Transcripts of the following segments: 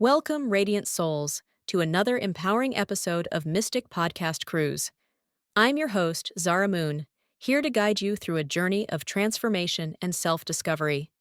Welcome, Radiant Souls, to another empowering episode of Mystic Podcast Cruise. I'm your host, Zara Moon, here to guide you through a journey of transformation and self-discovery.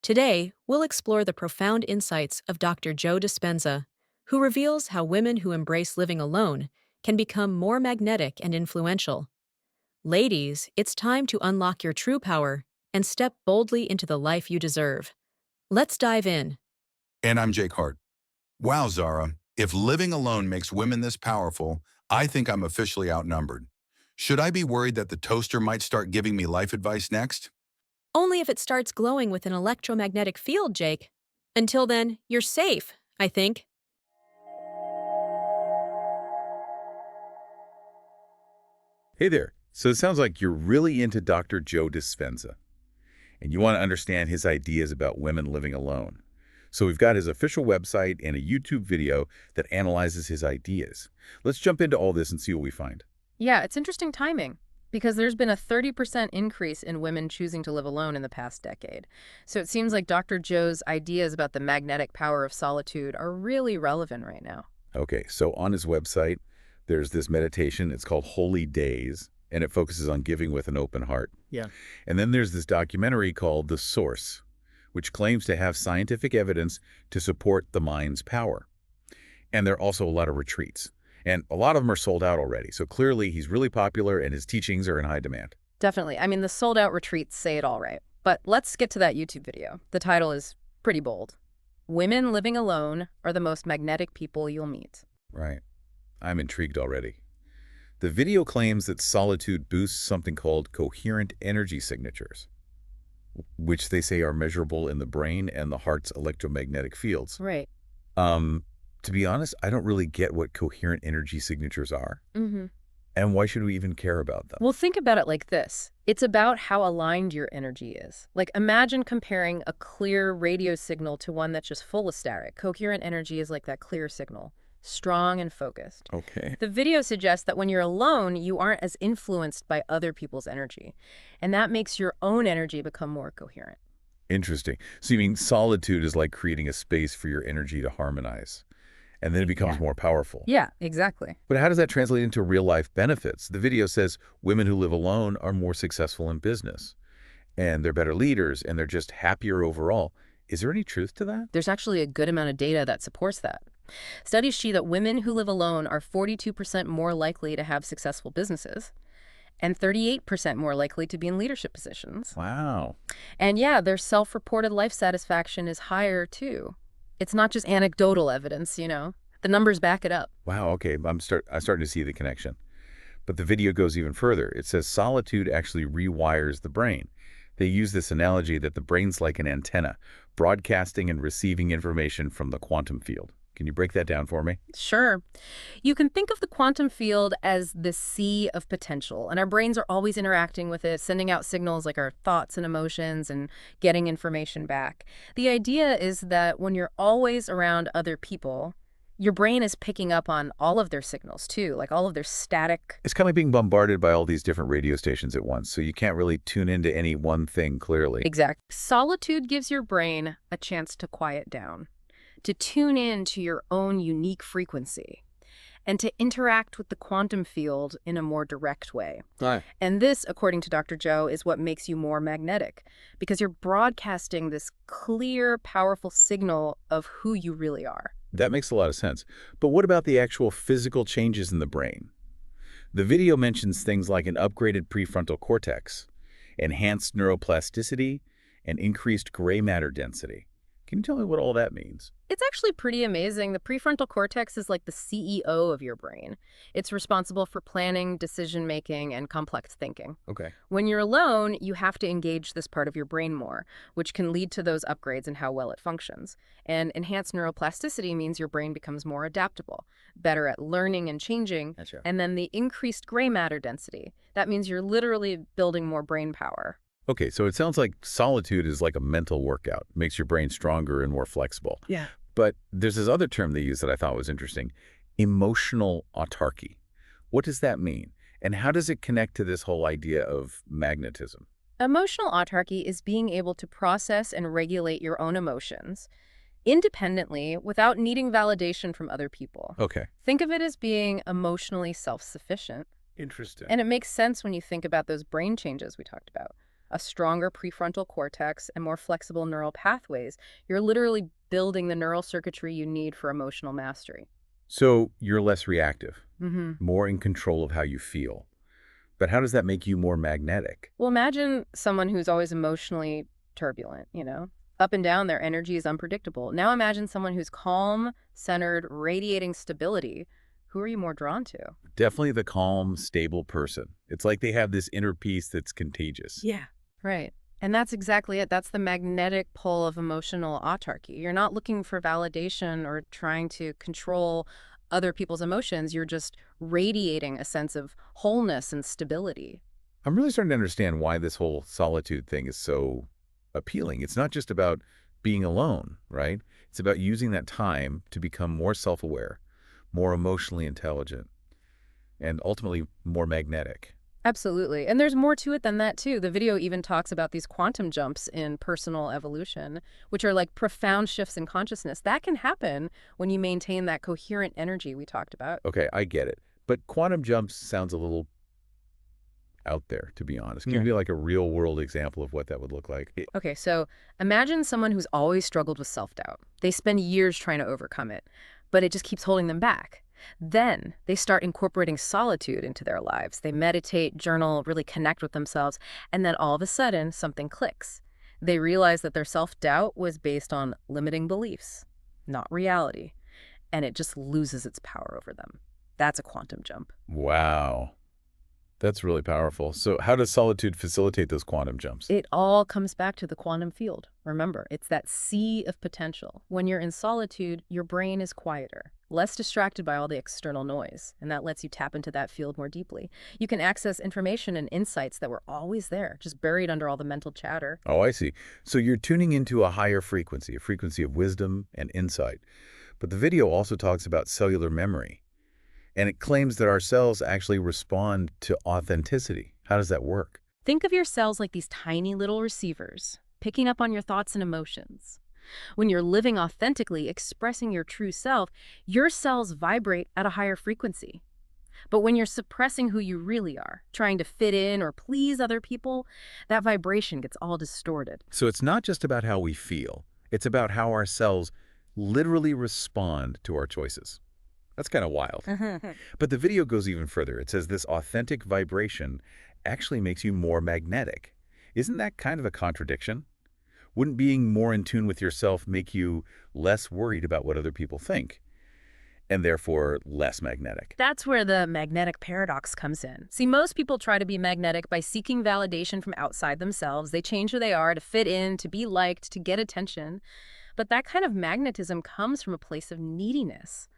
Today, we'll explore the profound insights of Dr. Joe Dispenza, who reveals how women who embrace living alone can become more magnetic and influential. Ladies, it's time to unlock your true power and step boldly into the life you deserve. Let's dive in. And I'm Jake Hart. Wow, Zara, if living alone makes women this powerful, I think I'm officially outnumbered. Should I be worried that the toaster might start giving me life advice next? Only if it starts glowing with an electromagnetic field, Jake. Until then, you're safe, I think. Hey there. So it sounds like you're really into Dr. Joe Dispenza, and you want to understand his ideas about women living alone. So we've got his official website and a YouTube video that analyzes his ideas. Let's jump into all this and see what we find. Yeah, it's interesting timing because there's been a 30% increase in women choosing to live alone in the past decade. So it seems like Dr. Joe's ideas about the magnetic power of solitude are really relevant right now. Okay, so on his website, there's this meditation. It's called Holy Days, and it focuses on giving with an open heart. Yeah. And then there's this documentary called The Source, which claims to have scientific evidence to support the mind's power. And there are also a lot of retreats. And a lot of them are sold out already. So clearly he's really popular and his teachings are in high demand. Definitely. I mean, the sold-out retreats say it all right. But let's get to that YouTube video. The title is pretty bold. Women living alone are the most magnetic people you'll meet. Right. I'm intrigued already. The video claims that solitude boosts something called coherent energy signatures, which they say are measurable in the brain and the heart's electromagnetic fields. Right. To be honest, I don't really get what coherent energy signatures are. And why should we even care about them? Well, think about it like this. It's about how aligned your energy is. Like, imagine comparing a clear radio signal to one that's just full of static. Coherent energy is like that clear signal, strong and focused. Okay. The video suggests that when you're alone, you aren't as influenced by other people's energy. And that makes your own energy become more coherent. Interesting. So you mean solitude is like creating a space for your energy to harmonize, and then it becomes more powerful. Yeah, exactly. But how does that translate into real-life benefits? The video says women who live alone are more successful in business, and they're better leaders, and they're just happier overall. Is there any truth to that? There's actually a good amount of data that supports that. Studies show that women who live alone are 42% more likely to have successful businesses and 38% more likely to be in leadership positions. Wow. And yeah, their self-reported life satisfaction is higher too. It's not just anecdotal evidence, you know. The numbers back it up. Wow, okay, I'm starting to see the connection. But the video goes even further. It says solitude actually rewires the brain. They use this analogy that the brain's like an antenna, broadcasting and receiving information from the quantum field. Can you break that down for me? Sure. You can think of the quantum field as the sea of potential, and our brains are always interacting with it, sending out signals like our thoughts and emotions and getting information back. The idea is that when you're always around other people, your brain is picking up on all of their signals too, like all of their static. It's kind of like being bombarded by all these different radio stations at once, so you can't really tune into any one thing clearly. Exactly. Solitude gives your brain a chance to quiet down, to tune in to your own unique frequency, and to interact with the quantum field in a more direct way. Right. And this, according to Dr. Joe, is what makes you more magnetic, because you're broadcasting this clear, powerful signal of who you really are. That makes a lot of sense. But what about the actual physical changes in the brain? The video mentions things like an upgraded prefrontal cortex, enhanced neuroplasticity, and increased gray matter density. Can you tell me what all that means? It's actually pretty amazing. The prefrontal cortex is like the CEO of your brain. It's responsible for planning, decision-making, and complex thinking. Okay. When you're alone, you have to engage this part of your brain more, which can lead to those upgrades in how well it functions. And enhanced neuroplasticity means your brain becomes more adaptable, better at learning and changing. That's right. And then the increased gray matter density. That means you're literally building more brain power. Okay, so it sounds like solitude is like a mental workout. It makes your brain stronger and more flexible. Yeah. But there's this other term they use that I thought was interesting, emotional autarky. What does that mean? And how does it connect to this whole idea of magnetism? Emotional autarky is being able to process and regulate your own emotions independently without needing validation from other people. Okay. Think of it as being emotionally self-sufficient. Interesting. And it makes sense when you think about those brain changes we talked about. A stronger prefrontal cortex and more flexible neural pathways. You're literally building the neural circuitry you need for emotional mastery. So you're less reactive, Mm-hmm. more in control of how you feel. But how does that make you more magnetic? Well, imagine someone who's always emotionally turbulent, Up and down, their energy is unpredictable. Now imagine someone who's calm, centered, radiating stability. Who are you more drawn to? Definitely the calm, stable person. It's like they have this inner peace that's contagious. Yeah. Right. And that's exactly it. That's the magnetic pull of emotional autarky. You're not looking for validation or trying to control other people's emotions. You're just radiating a sense of wholeness and stability. I'm really starting to understand why this whole solitude thing is so appealing. It's not just about being alone, right? It's about using that time to become more self-aware, more emotionally intelligent, and ultimately more magnetic. Absolutely. And there's more to it than that, too. The video even talks about these quantum jumps in personal evolution, which are like profound shifts in consciousness. That can happen when you maintain that coherent energy we talked about. Okay, I get it. But quantum jumps sounds a little out there, to be honest. Give Yeah. me like a real world example of what that would look like. Okay, so imagine someone who's always struggled with self-doubt. They spend years trying to overcome it, but it just keeps holding them back. Then they start incorporating solitude into their lives. They meditate, journal, really connect with themselves, and then all of a sudden, something clicks. They realize that their self-doubt was based on limiting beliefs, not reality, and it just loses its power over them. That's a quantum jump. Wow. That's really powerful. So how does solitude facilitate those quantum jumps? It all comes back to the quantum field. Remember, it's that sea of potential. When you're in solitude, your brain is quieter, less distracted by all the external noise, and that lets you tap into that field more deeply. You can access information and insights that were always there, just buried under all the mental chatter. Oh, I see. So you're tuning into a higher frequency, a frequency of wisdom and insight. But the video also talks about cellular memory. And it claims that our cells actually respond to authenticity. How does that work? Think of your cells like these tiny little receivers, picking up on your thoughts and emotions. When you're living authentically, expressing your true self, your cells vibrate at a higher frequency. But when you're suppressing who you really are, trying to fit in or please other people, that vibration gets all distorted. So it's not just about how we feel. It's about how our cells literally respond to our choices. That's kind of wild. But the video goes even further. It says this authentic vibration actually makes you more magnetic. Isn't that kind of a contradiction? Wouldn't being more in tune with yourself make you less worried about what other people think, and therefore less magnetic? That's where the magnetic paradox comes in. See, most people try to be magnetic by seeking validation from outside themselves. They change who they are to fit in, to be liked, to get attention. But that kind of magnetism comes from a place of neediness.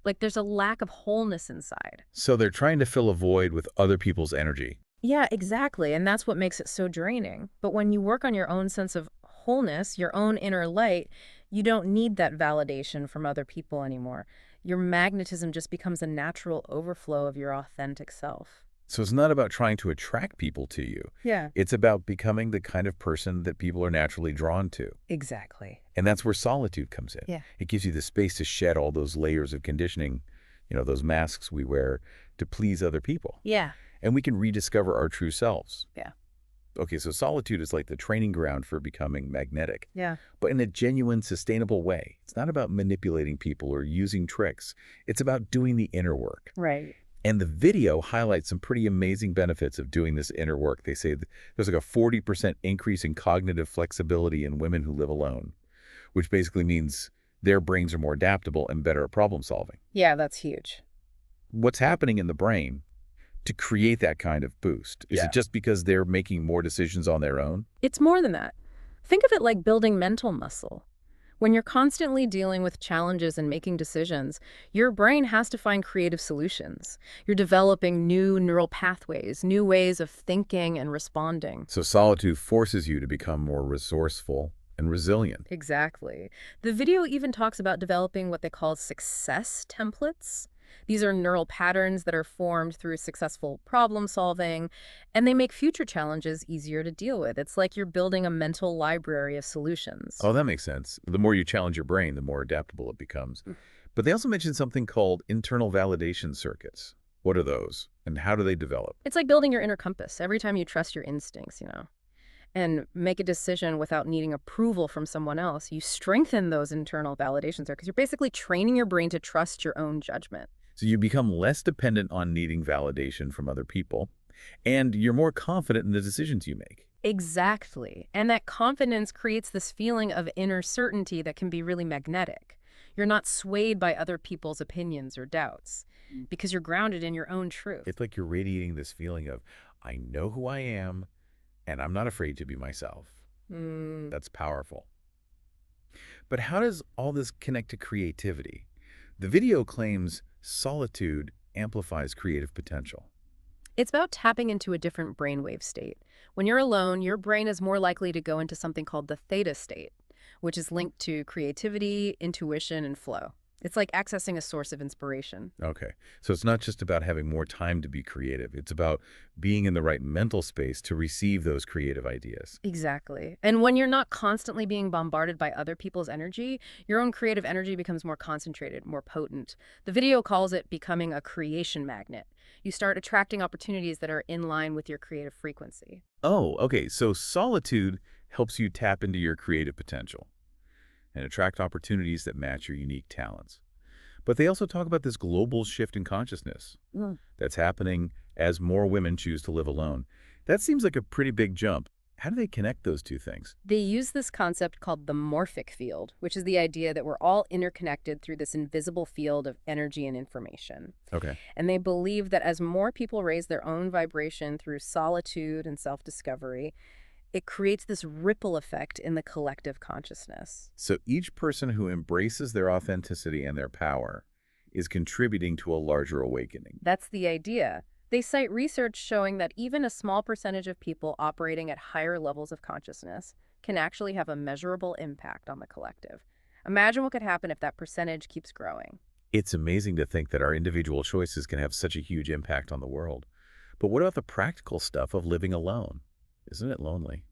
Like there's a lack of wholeness inside. So they're trying to fill a void with other people's energy. Yeah, exactly. And that's what makes it so draining. But when you work on your own sense of wholeness, your own inner light, you don't need that validation from other people anymore. Your magnetism just becomes a natural overflow of your authentic self. So it's not about trying to attract people to you. Yeah. It's about becoming the kind of person that people are naturally drawn to. Exactly. And that's where solitude comes in. Yeah. It gives you the space to shed all those layers of conditioning, those masks we wear to please other people. Yeah. And we can rediscover our true selves. Yeah. Okay, so solitude is like the training ground for becoming magnetic, Yeah. but in a genuine, sustainable way. It's not about manipulating people or using tricks. It's about doing the inner work. Right. And the video highlights some pretty amazing benefits of doing this inner work. They say there's like a 40% increase in cognitive flexibility in women who live alone, which basically means their brains are more adaptable and better at problem solving. Yeah, that's huge. What's happening in the brain to create that kind of boost? Is it just because they're making more decisions on their own? It's more than that. Think of it like building mental muscle. When you're constantly dealing with challenges and making decisions, your brain has to find creative solutions. You're developing new neural pathways, new ways of thinking and responding. So solitude forces you to become more resourceful and resilient. Exactly. The video even talks about developing what they call success templates. These are neural patterns that are formed through successful problem solving, and they make future challenges easier to deal with. It's like you're building a mental library of solutions. Oh, that makes sense. The more you challenge your brain, the more adaptable it becomes. But they also mentioned something called internal validation circuits. What are those, and how do they develop? It's like building your inner compass. Every time you trust your instincts, and make a decision without needing approval from someone else, you strengthen those internal validation circuits. You're basically training your brain to trust your own judgment. So you become less dependent on needing validation from other people, and you're more confident in the decisions you make. Exactly. And that confidence creates this feeling of inner certainty that can be really magnetic. You're not swayed by other people's opinions or doubts because you're grounded in your own truth. It's like you're radiating this feeling of, I know who I am, and I'm not afraid to be myself. That's powerful. But how does all this connect to creativity? The video claims solitude amplifies creative potential. It's about tapping into a different brainwave state. When you're alone, your brain is more likely to go into something called the theta state, which is linked to creativity, intuition, and flow. It's like accessing a source of inspiration. Okay, so it's not just about having more time to be creative. It's about being in the right mental space to receive those creative ideas. Exactly. And when you're not constantly being bombarded by other people's energy, your own creative energy becomes more concentrated, more potent. The video calls it becoming a creation magnet. You start attracting opportunities that are in line with your creative frequency. Oh, okay, so solitude helps you tap into your creative potential and attract opportunities that match your unique talents. But they also talk about this global shift in consciousness that's happening as more women choose to live alone. That seems like a pretty big jump. How do they connect those two things? They use this concept called the morphic field, which is the idea that we're all interconnected through this invisible field of energy and information. Okay. And they believe that as more people raise their own vibration through solitude and self-discovery, it creates this ripple effect in the collective consciousness. So each person who embraces their authenticity and their power is contributing to a larger awakening. That's the idea. They cite research showing that even a small percentage of people operating at higher levels of consciousness can actually have a measurable impact on the collective. Imagine what could happen if that percentage keeps growing. It's amazing to think that our individual choices can have such a huge impact on the world. But what about the practical stuff of living alone? Isn't it lonely?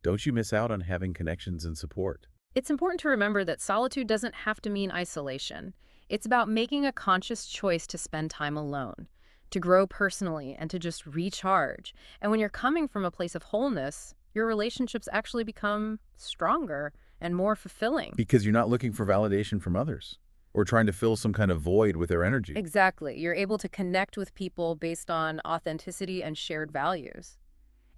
Don't you miss out on having connections and support? It's important to remember that solitude doesn't have to mean isolation. It's about making a conscious choice to spend time alone, to grow personally, and to just recharge. And when you're coming from a place of wholeness, your relationships actually become stronger and more fulfilling. Because you're not looking for validation from others or trying to fill some kind of void with their energy. Exactly. You're able to connect with people based on authenticity and shared values,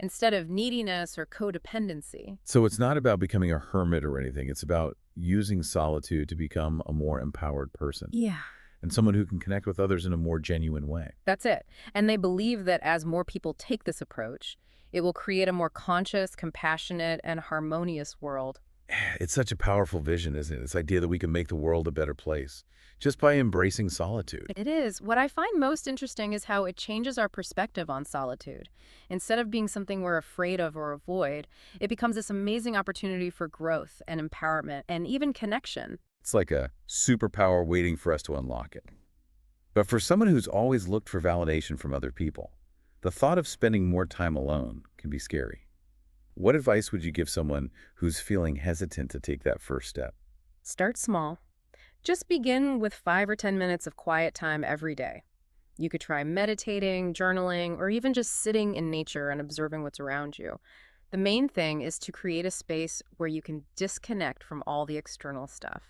instead of neediness or codependency. So it's not about becoming a hermit or anything. It's about using solitude to become a more empowered person. Yeah. And someone who can connect with others in a more genuine way. That's it. And they believe that as more people take this approach, it will create a more conscious, compassionate, and harmonious world. It's such a powerful vision, isn't it? This idea that we can make the world a better place just by embracing solitude. It is. What I find most interesting is how it changes our perspective on solitude. Instead of being something we're afraid of or avoid, it becomes this amazing opportunity for growth and empowerment and even connection. It's like a superpower waiting for us to unlock it. But for someone who's always looked for validation from other people, the thought of spending more time alone can be scary. What advice would you give someone who's feeling hesitant to take that first step? Start small. Just begin with 5 or 10 minutes of quiet time every day. You could try meditating, journaling, or even just sitting in nature and observing what's around you. The main thing is to create a space where you can disconnect from all the external stuff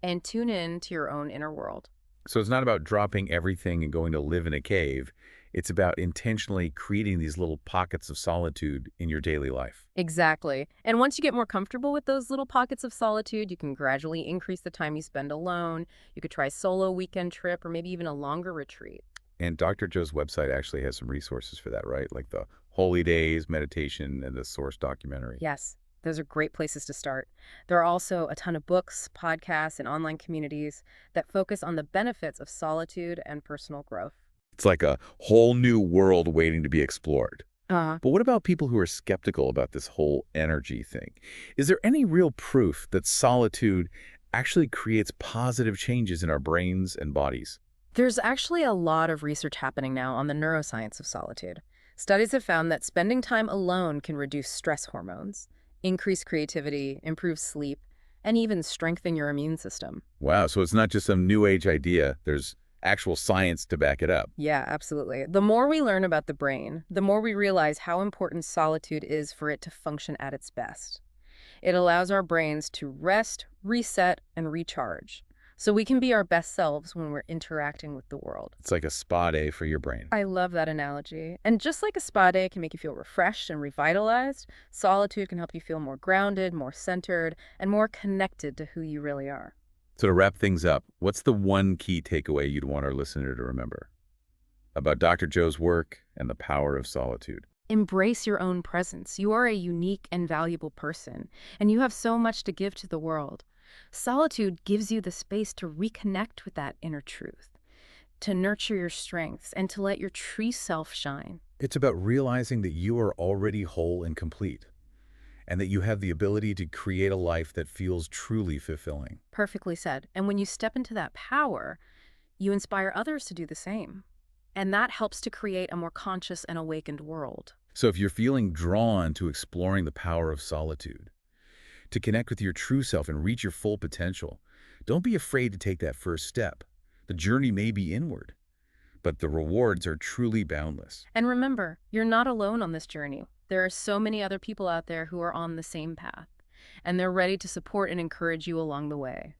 and tune in to your own inner world. So it's not about dropping everything and going to live in a cave. It's about intentionally creating these little pockets of solitude in your daily life. Exactly. And once you get more comfortable with those little pockets of solitude, you can gradually increase the time you spend alone. You could try a solo weekend trip or maybe even a longer retreat. And Dr. Joe's website actually has some resources for that, right? Like the Holy Days, meditation, and the Source documentary. Yes, those are great places to start. There are also a ton of books, podcasts, and online communities that focus on the benefits of solitude and personal growth. It's like a whole new world waiting to be explored. Uh-huh. But what about people who are skeptical about this whole energy thing? Is there any real proof that solitude actually creates positive changes in our brains and bodies? There's actually a lot of research happening now on the neuroscience of solitude. Studies have found that spending time alone can reduce stress hormones, increase creativity, improve sleep, and even strengthen your immune system. Wow, so it's not just some new age idea. There's actual science to back it up. Yeah, absolutely. The more we learn about the brain, the more we realize how important solitude is for it to function at its best. It allows our brains to rest, reset, and recharge, so we can be our best selves when we're interacting with the world. It's like a spa day for your brain. I love that analogy. And just like a spa day can make you feel refreshed and revitalized, solitude can help you feel more grounded, more centered, and more connected to who you really are. So to wrap things up, what's the one key takeaway you'd want our listener to remember about Dr. Joe's work and the power of solitude? Embrace your own presence. You are a unique and valuable person, and you have so much to give to the world. Solitude gives you the space to reconnect with that inner truth, to nurture your strengths, and to let your true self shine. It's about realizing that you are already whole and complete, and that you have the ability to create a life that feels truly fulfilling. Perfectly said. And when you step into that power, you inspire others to do the same. And that helps to create a more conscious and awakened world. So if you're feeling drawn to exploring the power of solitude, to connect with your true self and reach your full potential, don't be afraid to take that first step. The journey may be inward, but the rewards are truly boundless. And remember, you're not alone on this journey. There are so many other people out there who are on the same path, and they're ready to support and encourage you along the way.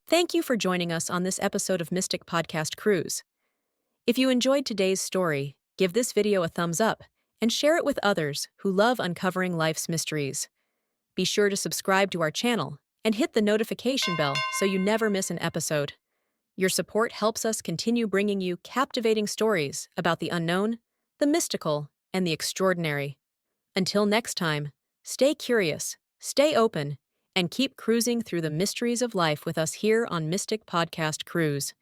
Thank you for joining us on this episode of Mystic Podcast Cruise. If you enjoyed today's story, give this video a thumbs up and share it with others who love uncovering life's mysteries. Be sure to subscribe to our channel and hit the notification bell so you never miss an episode. Your support helps us continue bringing you captivating stories about the unknown, the mystical, and the extraordinary. Until next time, stay curious, stay open, and keep cruising through the mysteries of life with us here on Mystic Podcast Cruise.